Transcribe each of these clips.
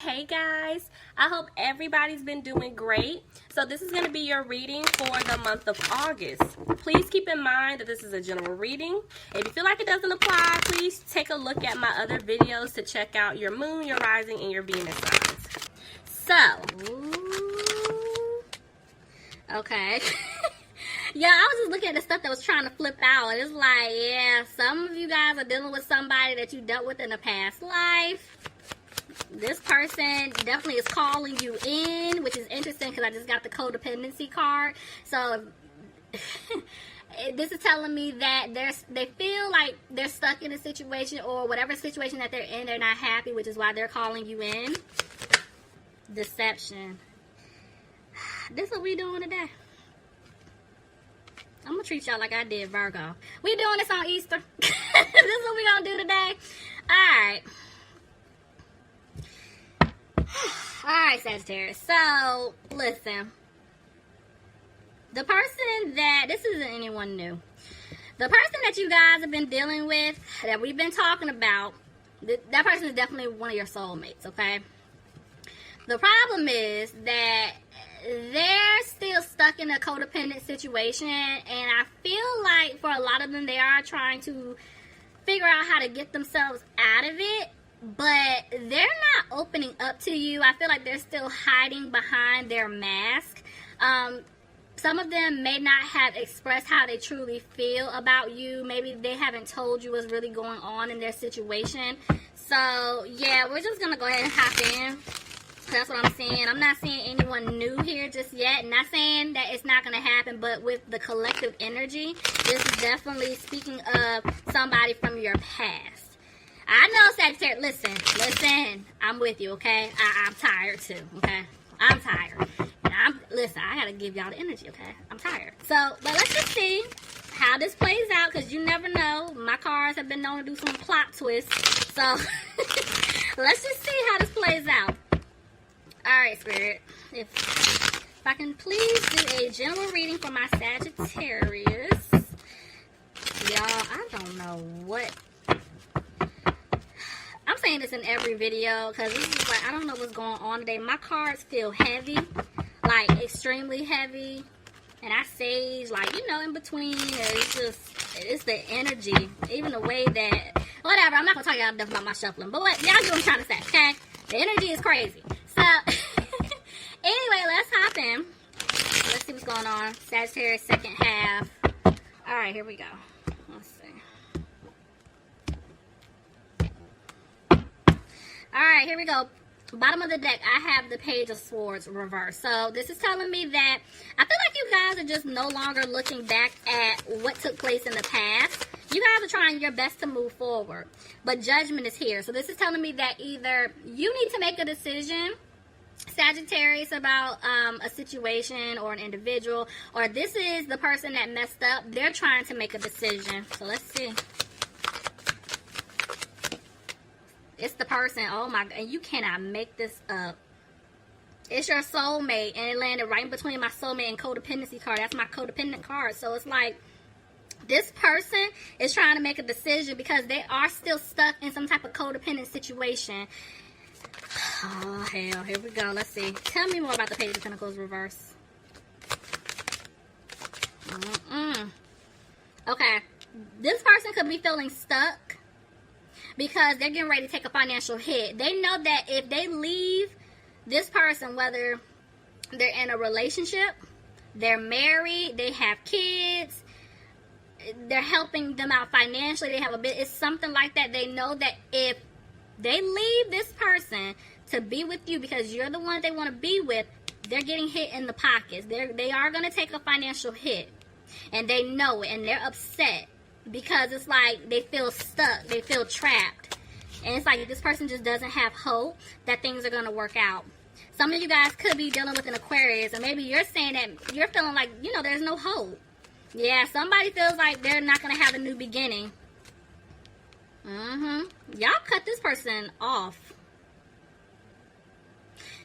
Hey guys, I hope everybody's been doing great. So this is going to be your reading for the month of August. Please keep in mind that this is a general reading. If you feel like it doesn't apply, please take a look at my other videos to check out your moon, your rising, and your Venus signs. So, okay. Yeah, I was just looking at the stuff that was trying to flip out. It's like, yeah, some of you guys are dealing with somebody that you dealt with in a past life. This person definitely is calling you in, which is interesting because I just got the codependency card. So this is telling me that they feel like they're stuck in a situation, or whatever situation that they're in, they're not happy, which is why they're calling you in. Deception. This is what we doing today. I'm gonna treat y'all like I did Virgo. We doing this on Easter. This is what we gonna do today. Alright. Alright, Sagittarius. So, listen. The person that, this isn't anyone new. The person that you guys have been dealing with, that we've been talking about, that person is definitely one of your soulmates, okay? The problem is that they're still stuck in a codependent situation, and I feel like for a lot of them, they are trying to figure out how to get themselves out of it, but they're not opening up to you. I feel like they're still hiding behind their mask. Some of them may not have expressed how they truly feel about you. Maybe they haven't told you what's really going on in their situation. So, yeah, we're just going to go ahead and hop in. That's what I'm saying. I'm not seeing anyone new here just yet. Not saying that it's not going to happen, but with the collective energy, this is definitely speaking of somebody from your past. I know, Sagittarius. Listen. I'm with you, okay? I'm tired too, okay? I'm tired. Listen, I got to give y'all the energy, okay? I'm tired. So, but let's just see how this plays out, because you never know. My cards have been known to do some plot twists. So, let's just see how this plays out. Alright, Spirit, if I can please do a general reading for my Sagittarius. Y'all, I don't know what. I'm saying this in every video because this is like, I don't know what's going on today. My cards feel heavy, like extremely heavy. And I sage, like, you know, in between. It's the energy. Even the way that, whatever, I'm not going to tell y'all enough about my shuffling. But what, y'all know what I'm trying to say, okay? The energy is crazy. So, anyway, let's hop in. Let's see what's going on. Sagittarius second half. Alright, here we go. Let's see. Alright, here we go. Bottom of the deck, I have the Page of Swords reversed. So, this is telling me that I feel like you guys are just no longer looking back at what took place in the past. You guys are trying your best to move forward. But judgment is here. So, this is telling me that either you need to make a decision, Sagittarius, about a situation or an individual, or this is the person that messed up. They're trying to make a decision. So, let's see. It's the person, oh my God, and you cannot make this up. It's your soulmate, and it landed right in between my soulmate and codependency card. That's my codependent card. So it's like, this person is trying to make a decision because they are still stuck in some type of codependent situation. Oh, hell, here we go. Let's see. Tell me more about the Page of Pentacles reverse. Okay. This person could be feeling stuck because they're getting ready to take a financial hit. They know that if they leave this person, whether they're in a relationship, they're married, they have kids, they're helping them out financially, they have a bit, it's something like that. They know that if they leave this person to be with you because you're the one they want to be with, they're getting hit in the pockets. They are going to take a financial hit. And they know it, and they're upset. Because it's like they feel stuck. They feel trapped. And it's like this person just doesn't have hope that things are going to work out. Some of you guys could be dealing with an Aquarius. And maybe you're saying that you're feeling like, you know, there's no hope. Yeah, somebody feels like they're not going to have a new beginning. Y'all cut this person off.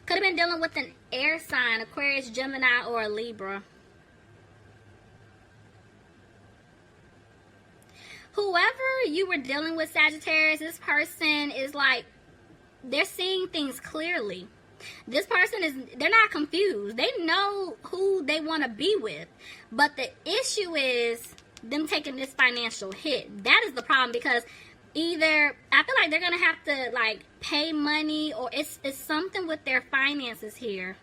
Could have been dealing with an air sign. Aquarius, Gemini, or a Libra. Whoever you were dealing with, Sagittarius, this person is like they're seeing things clearly. This person they're not confused. They know who they want to be with. But the issue is them taking this financial hit. That is the problem, because either I feel like they're going to have to like pay money, or it's something with their finances here.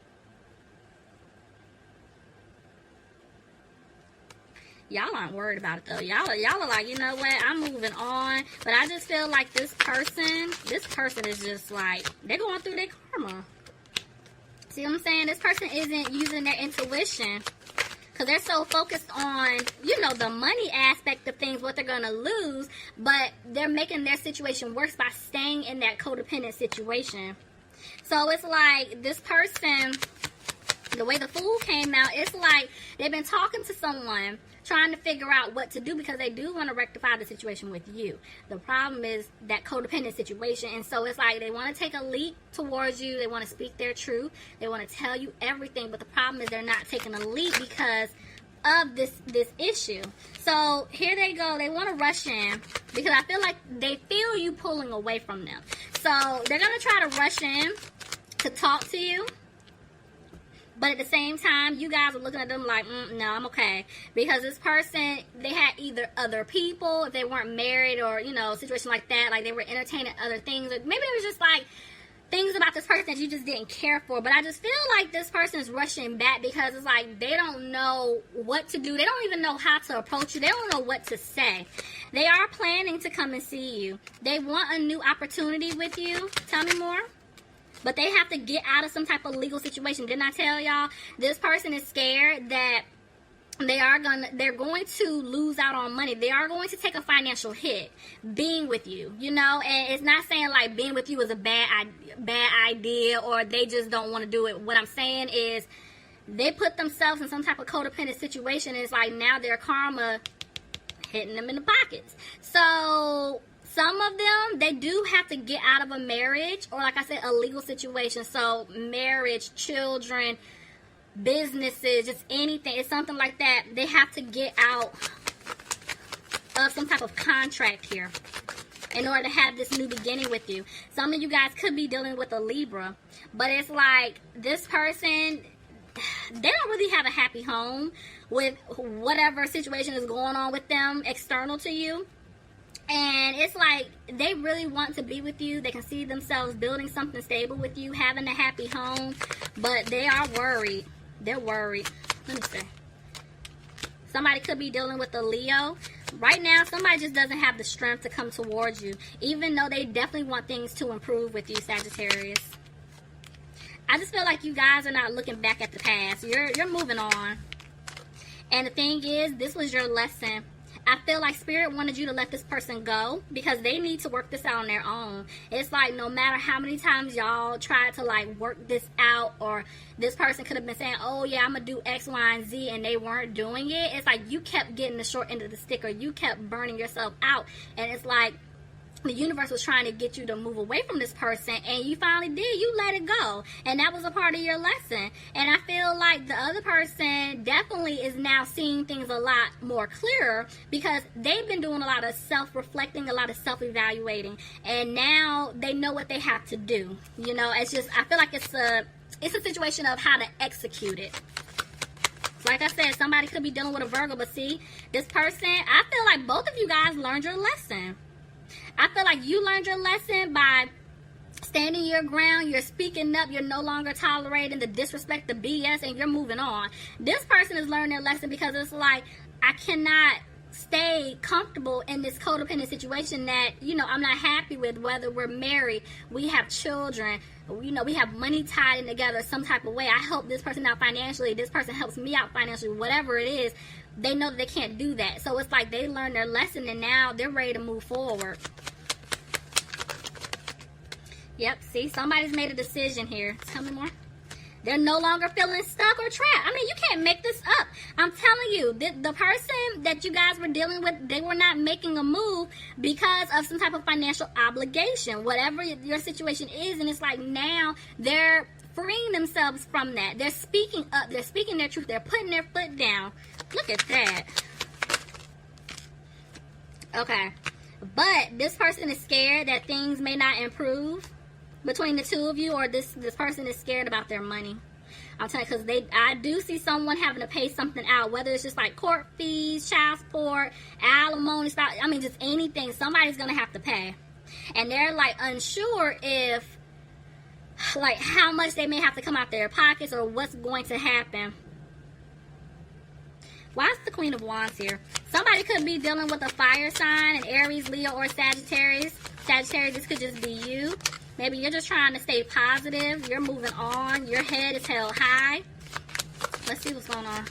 Y'all aren't worried about it though. Y'all are like, you know what, I'm moving on. But I just feel like this person is just like, they're going through their karma. See what I'm saying? This person isn't using their intuition, because they're so focused on, you know, the money aspect of things, what they're going to lose. But they're making their situation worse by staying in that codependent situation. So it's like this person, the way the Fool came out, it's like they've been talking to someone, trying to figure out what to do, because they do want to rectify the situation with you. The problem is that codependent situation. And so it's like they want to take a leap towards you. They want to speak their truth. They want to tell you everything. But the problem is they're not taking a leap because of this issue. So here they go. They want to rush in because I feel like they feel you pulling away from them. So they're going to try to rush in to talk to you. But at the same time, you guys are looking at them like, no, I'm okay. Because this person, they had either other people, if they weren't married, or, you know, a situation like that, like they were entertaining other things. Or maybe it was just like things about this person that you just didn't care for. But I just feel like this person is rushing back because it's like they don't know what to do. They don't even know how to approach you. They don't know what to say. They are planning to come and see you. They want a new opportunity with you. Tell me more. But they have to get out of some type of legal situation. Didn't I tell y'all? This person is scared that they're going to lose out on money. They are going to take a financial hit being with you, you know. And it's not saying like being with you is a bad idea, or they just don't want to do it. What I'm saying is they put themselves in some type of codependent situation, and it's like now their karma hitting them in the pockets. So some of them, they do have to get out of a marriage, or like I said, a legal situation. So marriage, children, businesses, just anything. It's something like that. They have to get out of some type of contract here in order to have this new beginning with you. Some of you guys could be dealing with a Libra, but it's like this person, they don't really have a happy home with whatever situation is going on with them external to you. And it's like they really want to be with you. They can see themselves building something stable with you, having a happy home. But they are worried. They're worried. Let me see. Somebody could be dealing with a Leo. Right now, somebody just doesn't have the strength to come towards you, even though they definitely want things to improve with you, Sagittarius. I just feel like you guys are not looking back at the past. You're moving on. And the thing is, this was your lesson. I feel like Spirit wanted you to let this person go because they need to work this out on their own. It's like no matter how many times y'all tried to like work this out, or this person could have been saying, oh yeah, I'm going to do X, Y, and Z, and they weren't doing it. It's like you kept getting the short end of the stick, or you kept burning yourself out. And it's like the universe was trying to get you to move away from this person, and you finally did. You let it go, and that was a part of your lesson. And I feel like the other person definitely is now seeing things a lot more clearer because they've been doing a lot of self-reflecting, a lot of self-evaluating, and now they know what they have to do. You know, it's just, I feel like it's a situation of how to execute it. Like I said, somebody could be dealing with a Virgo, but see, this person, I feel like both of you guys learned your lesson. I feel like you learned your lesson by standing your ground. You're speaking up. You're no longer tolerating the disrespect, the BS, and you're moving on. This person is learning their lesson because it's like, I cannot stay comfortable in this codependent situation that, you know, I'm not happy with, whether we're married, we have children, you know, we have money tied in together some type of way. I help this person out financially. This person helps me out financially, whatever it is. They know that they can't do that. So it's like they learned their lesson and now they're ready to move forward. Yep, see, somebody's made a decision here. Tell me more. They're no longer feeling stuck or trapped. I mean, you can't make this up. I'm telling you, the person that you guys were dealing with, they were not making a move because of some type of financial obligation, whatever your situation is. And it's like now they're freeing themselves from that. They're speaking up. They're speaking their truth. They're putting their foot down. Look at that. Okay. But this person is scared that things may not improve. between the two of you, or this person is scared about their money. I'm telling you, because I do see someone having to pay something out, whether it's just like court fees, child support, alimony, I mean, just anything. Somebody's going to have to pay. And they're like unsure if, like, how much they may have to come out their pockets or what's going to happen. Why is the Queen of Wands here? Somebody could be dealing with a fire sign, an Aries, Leo, or Sagittarius. Sagittarius, this could just be you. Maybe you're just trying to stay positive. You're moving on. Your head is held high. Let's see what's going on.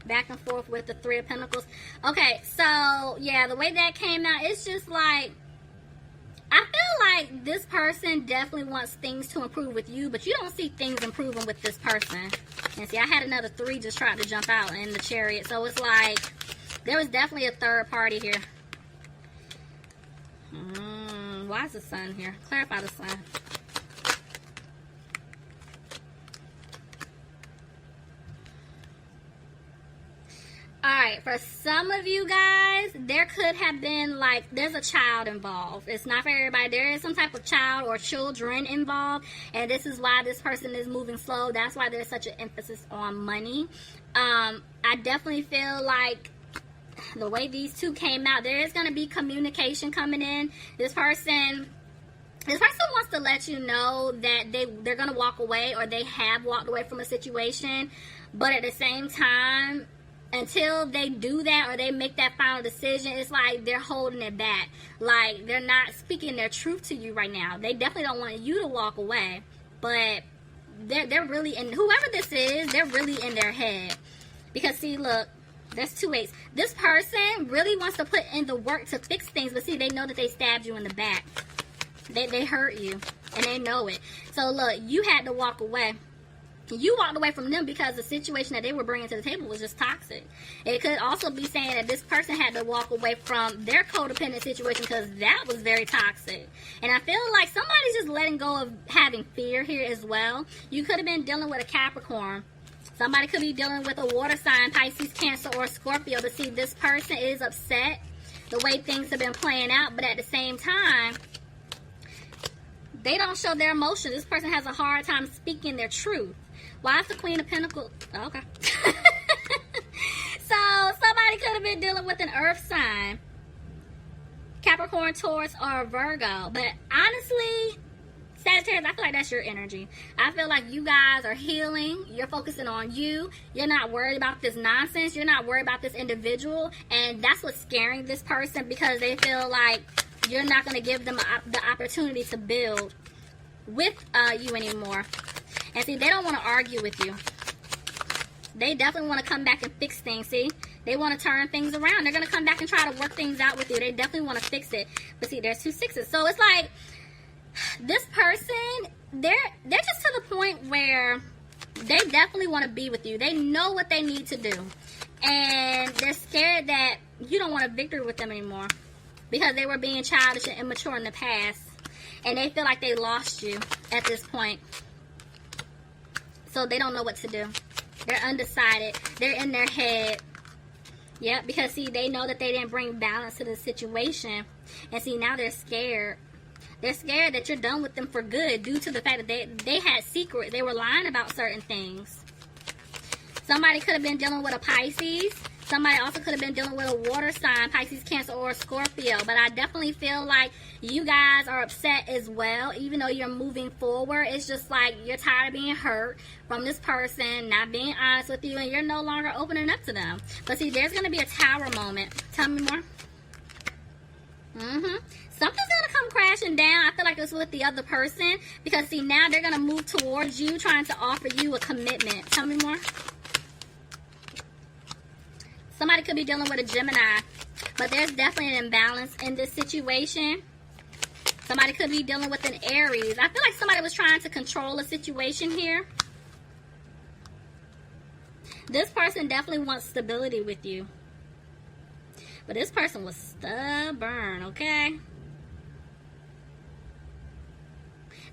Back and forth with the Three of Pentacles. Okay, so, yeah, the way that came out, it's just like, I feel like this person definitely wants things to improve with you, but you don't see things improving with this person. And see, I had another 3 just trying to jump out in the Chariot. So it's like, there was definitely a third party here. Why is the Sun here? Clarify the Sun. Alright, for some of you guys, there could have been, like, there's a child involved. It's not for everybody. There is some type of child or children involved, and this is why this person is moving slow. That's why there's such an emphasis on money. I definitely feel like the way these two came out, there is going to be communication coming in. This person wants to let you know that they're going to walk away, or they have walked away from a situation, but at the same time, until they do that or they make that final decision, it's like they're holding it back. Like, they're not speaking their truth to you right now. They definitely don't want you to walk away, but they're really in, whoever this is, they're really in their head. Because, see, look, there's 2 8s. This person really wants to put in the work to fix things, but see, they know that they stabbed you in the back. They hurt you, and they know it. So, look, you had to walk away. You walked away from them because the situation that they were bringing to the table was just toxic. It could also be saying that this person had to walk away from their codependent situation because that was very toxic. And I feel like somebody's just letting go of having fear here as well. You could have been dealing with a Capricorn. Somebody could be dealing with a water sign, Pisces, Cancer, or Scorpio. To see, this person is upset the way things have been playing out, but at the same time, they don't show their emotions. This person has a hard time speaking their truth. Why is the Queen of Pentacles? Oh, okay. So, somebody could have been dealing with an earth sign. Capricorn, Taurus, or Virgo. But honestly, Sagittarius, I feel like that's your energy. I feel like you guys are healing. You're focusing on you. You're not worried about this nonsense. You're not worried about this individual. And that's what's scaring this person, because they feel like you're not going to give them the opportunity to build with you anymore. And see, they don't want to argue with you. They definitely want to come back and fix things, see? They want to turn things around. They're going to come back and try to work things out with you. They definitely want to fix it. But see, there's 2 6s. So it's like, this person, they're just to the point where they definitely want to be with you. They know what they need to do. And they're scared that you don't want a victory with them anymore, because they were being childish and immature in the past. And they feel like they lost you at this point. So they don't know what to do. They're undecided. They're in their head. Yep, because see, they know that they didn't bring balance to the situation. And see, now they're scared. They're scared that you're done with them for good, due to the fact that they had secrets. They were lying about certain things. Somebody could have been dealing with a Pisces. Somebody also could have been dealing with a water sign, Pisces, Cancer, or Scorpio. But I definitely feel like you guys are upset as well, even though you're moving forward. It's just like you're tired of being hurt from this person, not being honest with you, and you're no longer opening up to them. But see, there's going to be a Tower moment. Tell me more. Something's going to come crashing down. I feel like it's with the other person, because see, now they're going to move towards you, trying to offer you a commitment. Tell me more. Somebody could be dealing with a Gemini, but there's definitely an imbalance in this situation. Somebody could be dealing with an Aries. I feel like somebody was trying to control a situation here. This person definitely wants stability with you, but this person was stubborn, okay?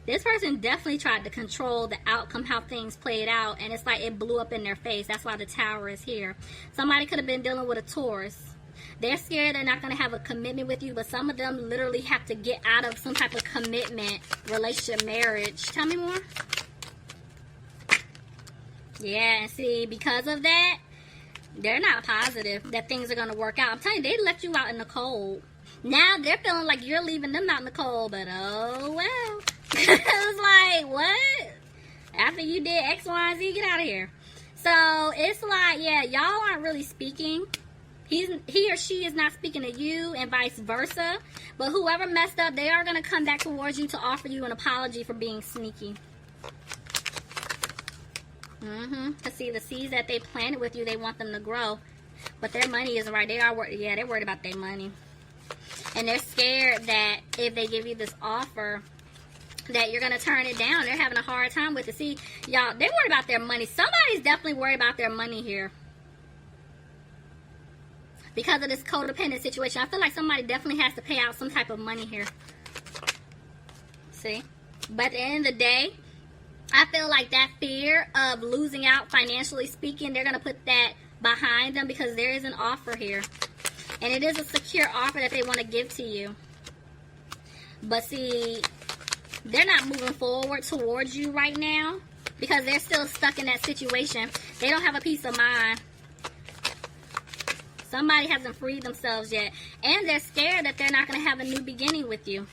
This person definitely tried to control the outcome, how things played out, and it's like it blew up in their face. That's why the Tower is here. Somebody could have been dealing with a Taurus. They're scared they're not going to have a commitment with you, but some of them literally have to get out of some type of commitment, relationship, marriage. Tell me more. Yeah, and see, because of that, they're not positive that things are going to work out. I'm telling you, they left you out in the cold. Now they're feeling like you're leaving them out in the cold, but oh well. It's like, what? After you did X, Y, and Z, get out of here. So it's like, yeah, y'all aren't really speaking. He or she is not speaking to you, and vice versa. But whoever messed up, they are going to come back towards you to offer you an apology for being sneaky. Because see, the seeds that they planted with you, they want them to grow. But their money isn't right. They're worried about their money. And they're scared that if they give you this offer, that you're going to turn it down. They're having a hard time with it. See, y'all, they're worried about their money. Somebody's definitely worried about their money here. Because of this codependent situation. I feel like somebody definitely has to pay out some type of money here. See? But at the end of the day, I feel like that fear of losing out financially speaking, they're going to put that behind them because there is an offer here. And it is a secure offer that they want to give to you. But see, they're not moving forward towards you right now because they're still stuck in that situation. They don't have a peace of mind. Somebody hasn't freed themselves yet. And they're scared that they're not going to have a new beginning with you.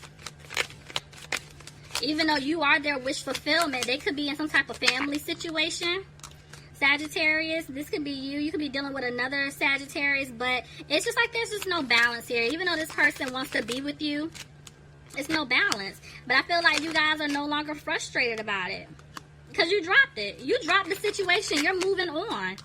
Even though you are their wish fulfillment, they could be in some type of family situation. Sagittarius, this could be you. You could be dealing with another Sagittarius, but it's just like there's just no balance here. Even though this person wants to be with you, it's no balance. But I feel like you guys are no longer frustrated about it because you dropped it. You dropped the situation. You're moving on.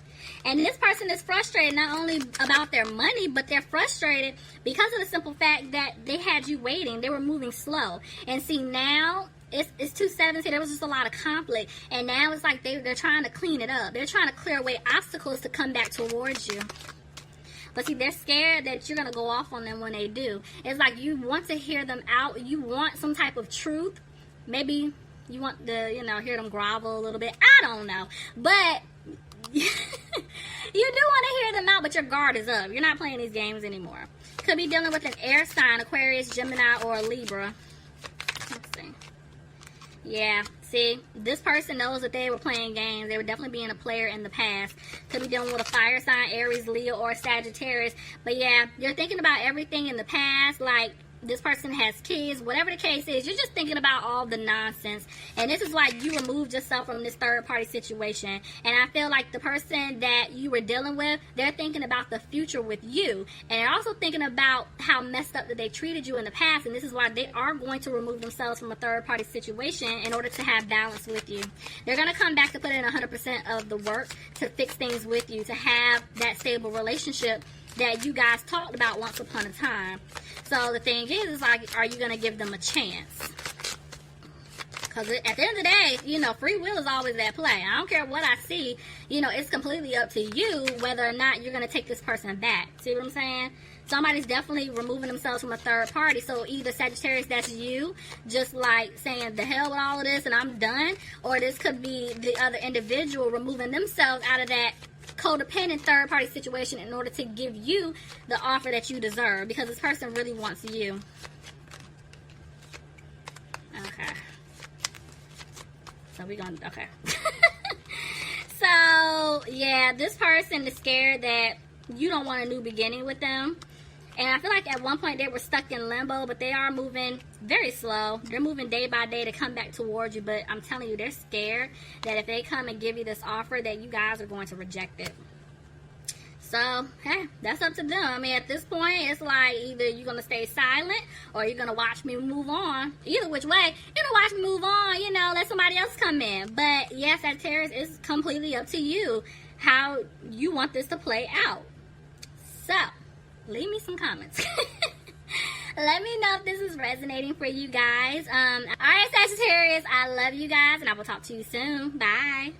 And this person is frustrated not only about their money, but they're frustrated because of the simple fact that they had you waiting. They were moving slow. And see, now it's 2-7. There was just a lot of conflict. And now it's like they're trying to clean it up. They're trying to clear away obstacles to come back towards you. But see, they're scared that you're going to go off on them when they do. It's like you want to hear them out. You want some type of truth. Maybe you want to, hear them grovel a little bit. I don't know. But you do want to hear them out, but your guard is up. You're not playing these games anymore. Could be dealing with an air sign, Aquarius, Gemini, or a Libra. Let's see. Yeah, see, this person knows that they were playing games. They were definitely being a player in the past. Could be dealing with a fire sign, Aries, Leo, or Sagittarius. But yeah, you're thinking about everything in the past, like this person has kids, whatever the case is. You're just thinking about all the nonsense. And this is why you removed yourself from this third-party situation. And I feel like the person that you were dealing with, they're thinking about the future with you. And they're also thinking about how messed up that they treated you in the past. And this is why they are going to remove themselves from a third-party situation in order to have balance with you. They're going to come back to put in 100% of the work to fix things with you, to have that stable relationship that you guys talked about once upon a time. So the thing is like, are you going to give them a chance? Because at the end of the day, free will is always at play. I don't care what I see. It's completely up to you whether or not you're going to take this person back. See what I'm saying? Somebody's definitely removing themselves from a third party. So either Sagittarius, that's you, just like saying the hell with all of this and I'm done. Or this could be the other individual removing themselves out of that codependent third-party situation in order to give you the offer that you deserve, because this person really wants you. Okay. So okay. So, yeah, this person is scared that you don't want a new beginning with them. And I feel like at one point they were stuck in limbo, but they are moving very slow. They're moving day by day to come back towards you. But I'm telling you, they're scared that if they come and give you this offer, that you guys are going to reject it. So, hey, that's up to them. I mean, at this point, it's like either you're going to stay silent or you're going to watch me move on. Either which way, you're going to watch me move on, let somebody else come in. But, yes, Sagittarius, it's completely up to you how you want this to play out. So, leave me some comments. Let me know if this is resonating for you guys. Alright, Sagittarius, I love you guys, and I will talk to you soon. Bye.